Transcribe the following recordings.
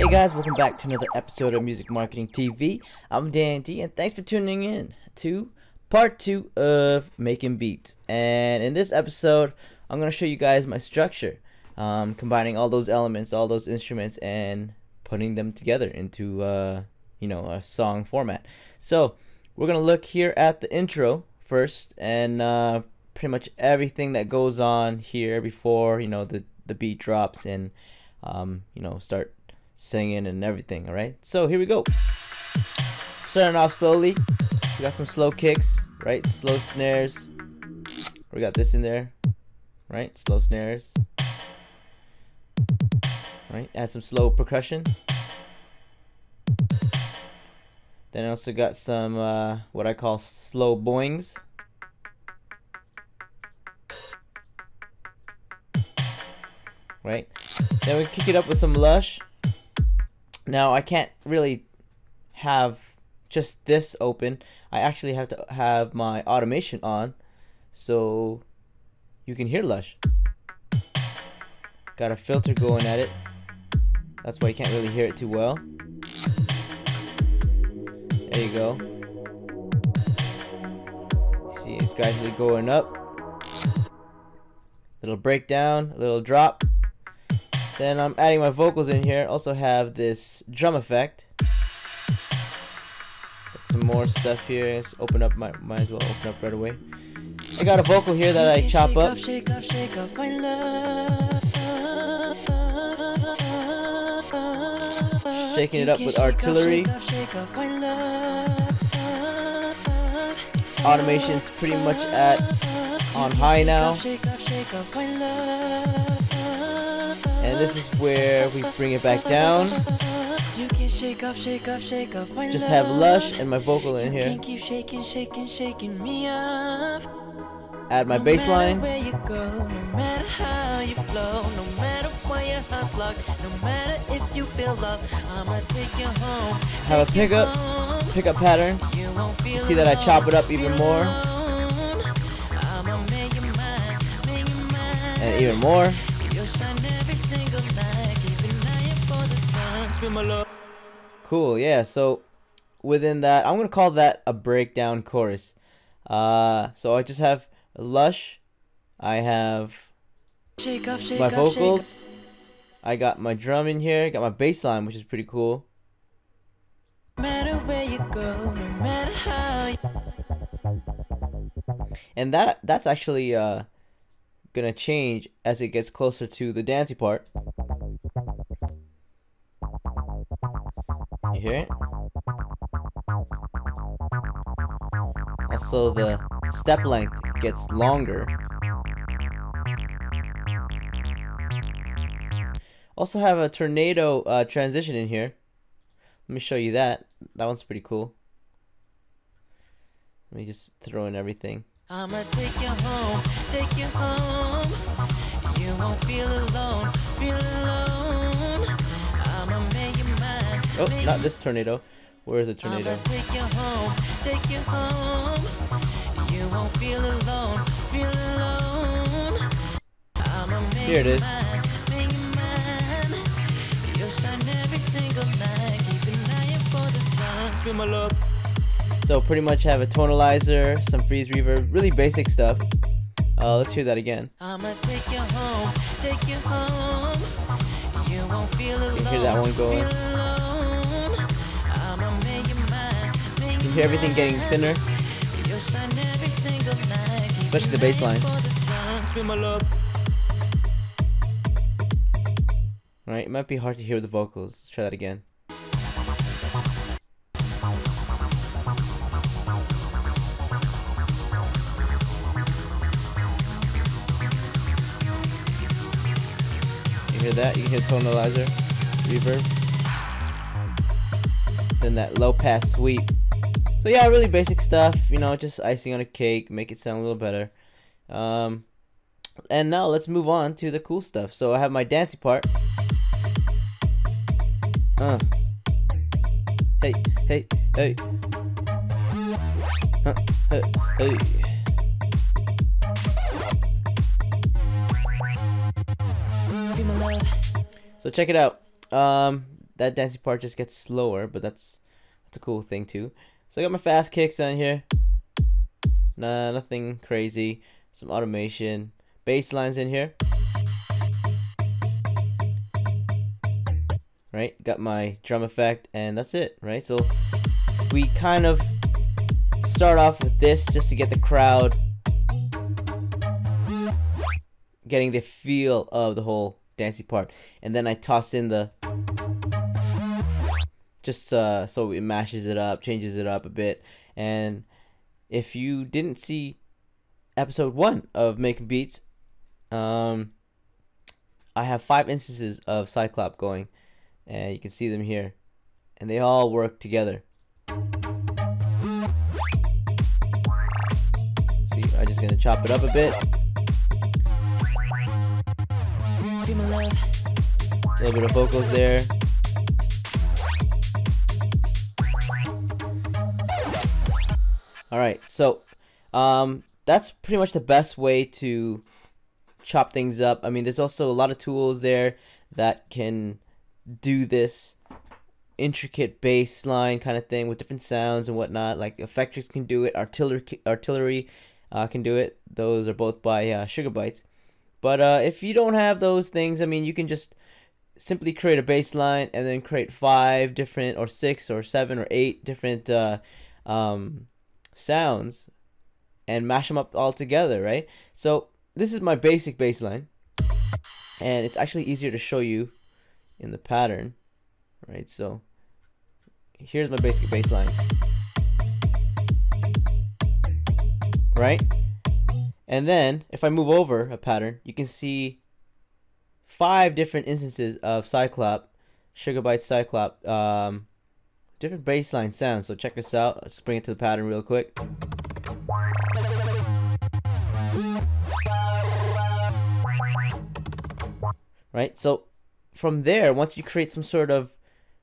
Hey guys, welcome back to another episode of Music Marketing TV. I'm Dan D, and thanks for tuning in to part 2 of making beats. And in this episode, I'm going to show you guys my structure, combining all those elements, all those instruments, and putting them together into a song format. So we're going to look here at the intro first, and pretty much everything that goes on here before the beat drops and start singing and everything. Alright, so here we go. Starting off slowly, we got some slow kicks, right? Slow snares. We got this in there, right? Slow snares. Right, add some slow percussion. Then I also got some what I call slow boings. Right, then we kick it up with some lush. Now I can't really have just this open. I actually have to have my automation on so you can hear lush. Got a filter going at it. That's why you can't really hear it too well. There you go. See, it's gradually going up. Little breakdown, a little drop. Then I'm adding my vocals in here. Also have this drum effect. Got some more stuff here. Let's open up. Might as well open up right away. I got a vocal here that I chop up. Shake off my love. Shaking it up with artillery. Automation's pretty much on high now. And this is where we bring it back down. Just have lush and my vocal in here. Add my bass line. Have a pickup pattern. You see that I chop it up even more. And even more. Cool, yeah, so within that, I'm gonna call that a breakdown chorus. So I just have lush, I have my vocals, I got my drum in here, got my bass line, which is pretty cool. And that's actually gonna change as it gets closer to the dancey part. You hear it? Also, the step length gets longer. Also have a tornado transition in here. Let me show you that. That one's pretty cool. Let me just throw in everything. I'ma take you home, take you home. You won't feel alone, feel alone. I'ma make you mine. Oh, not this tornado. Where is the tornado? I'ma take you home, take you home. You won't feel alone, feel alone. I'ma make Here it is. make you mine. You'll shine every single night. Keep an eye out for the sun. Scream my love. So pretty much have a tonalizer, some freeze reverb, really basic stuff. Let's hear that again. I'ma take you home, take you home. You won't feel alone. You can hear that one going. I'ma make you mine. You can hear everything getting thinner, You'll shine every single night. especially the bass line. Right, it might be hard to hear the vocals. Let's try that again. You hear that? You can hear tonalizer, reverb, then that low pass sweep. So yeah, really basic stuff, just icing on a cake, make it sound a little better. And now let's move on to the cool stuff. So I have my dancey part. Hey, hey, hey. Hey, hey. So check it out. that dancing part just gets slower, but that's a cool thing too. So I got my fast kicks on here. Nah, nothing crazy. Some automation, bass lines in here. Right, got my drum effect, and that's it. Right, so we kind of start off with this just to get the crowd getting the feel of the whole dancing part, and then I toss in the just so it mashes it up, changes it up a bit. And if you didn't see episode 1 of Making Beats, I have 5 instances of Cyclop going, and you can see them here, and they all work together. See, I'm just gonna chop it up a bit. A little bit of vocals there. Alright, so that's pretty much the best way to chop things up. I mean, there's also a lot of tools there that can do this intricate bass line kind of thing with different sounds and whatnot. Like Effectrix can do it, Artillery can do it. Those are both by Sugarbytes. But if you don't have those things, I mean, you can just simply create a bass line and then create 5 different, or 6 or 7 or 8 different sounds and mash them up all together, right? So this is my basic bass line, and it's actually easier to show you in the pattern, right? So here's my basic bass line, right? And then if I move over a pattern, you can see 5 different instances of Cyclop, Sugarbyte Cyclop, different bassline sounds. So check this out. I'll just bring it to the pattern real quick. Right, so from there, once you create some sort of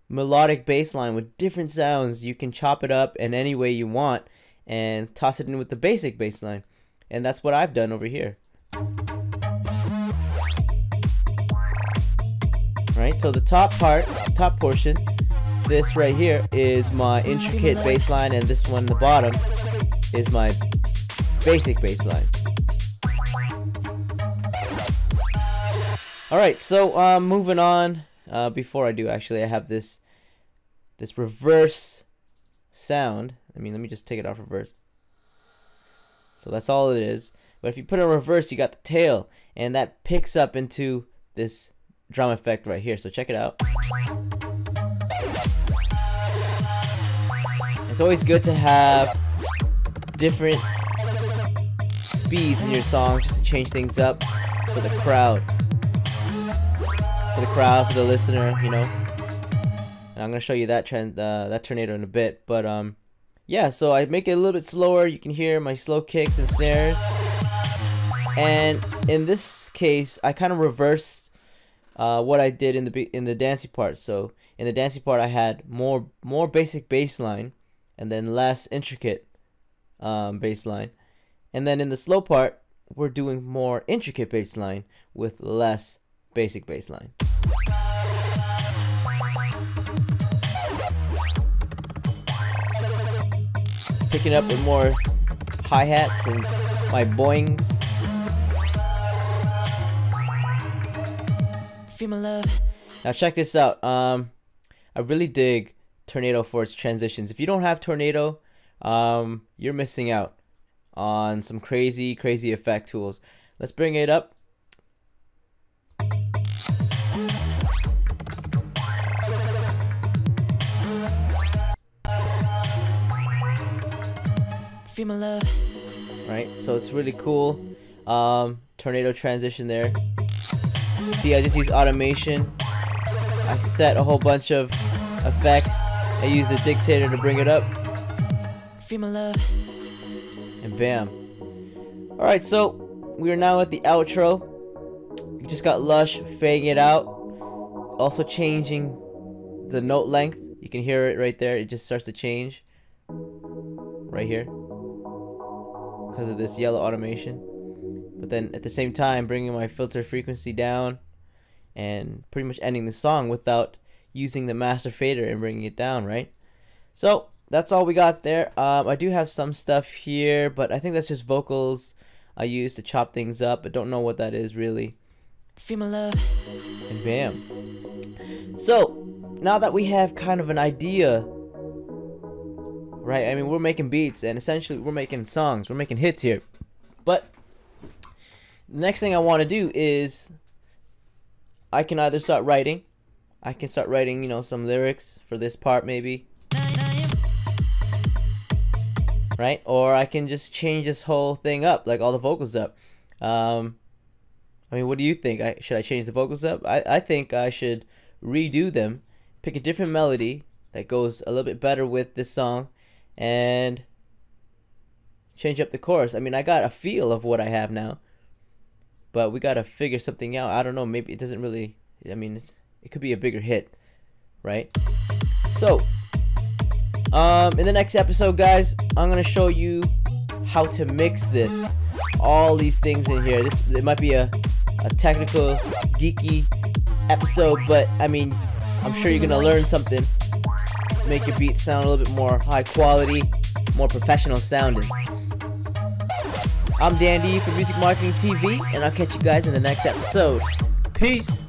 melodic bass line with different sounds, you can chop it up in any way you want and toss it in with the basic bass line. And that's what I've done over here. Right, so the top portion, this right here is my intricate bass line, and this one, the bottom, is my basic bass line. Alright, so moving on, before I do, actually, I have this reverse sound. I mean, let me just take it off reverse. So that's all it is. But if you put it in reverse, you got the tail, and that picks up into this drum effect right here. So check it out. It's always good to have different speeds in your song just to change things up for the crowd. For the listener, you know. And I'm gonna show you that that tornado in a bit, but yeah, so I make it a little bit slower. You can hear my slow kicks and snares, and in this case, I kind of reversed what I did in the dancing part. So in the dancing part, I had more basic bass line, and then less intricate bass line, and then in the slow part, we're doing more intricate bass line with less basic bass line. Picking up with more hi-hats and my boings. Feel my love. Now check this out. I really dig Tornado for its transitions. If you don't have Tornado, you're missing out on some crazy effect tools. Let's bring it up. Feel my love. Right, so it's really cool. Tornado transition there. See, I just use automation. I set a whole bunch of effects. I use the dictator to bring it up. Feel my love. And bam. Alright, so we are now at the outro. We just got Lush fading it out. Also changing the note length. You can hear it right there. It just starts to change. Right here. Because of this yellow automation. But then at the same time bringing my filter frequency down and pretty much ending the song without using the master fader and bringing it down, right? So that's all we got there. I do have some stuff here, but I think that's just vocals I use to chop things up. I don't know what that is really. Feel my love. And bam. So now that we have kind of an idea, right? I mean, we're making beats and essentially we're making songs, we're making hits here. But the next thing I want to do is I can either start writing. I can start writing, you know, some lyrics for this part maybe. Right? Or I can just change this whole thing up, like all the vocals up. I mean, what do you think? Should I change the vocals up? I think I should redo them, pick a different melody that goes a little bit better with this song, and change up the chorus. I mean, I got a feel of what I have now, but we gotta figure something out. I don't know, maybe it doesn't really, I mean, it could be a bigger hit, right? So in the next episode, guys, I'm gonna show you how to mix this, all these things in here. It might be a technical, geeky episode, but I mean, I'm sure you're gonna learn something, make your beats sound a little bit more high quality, more professional sounding. I'm Dan D from Music Marketing TV, and I'll catch you guys in the next episode. Peace.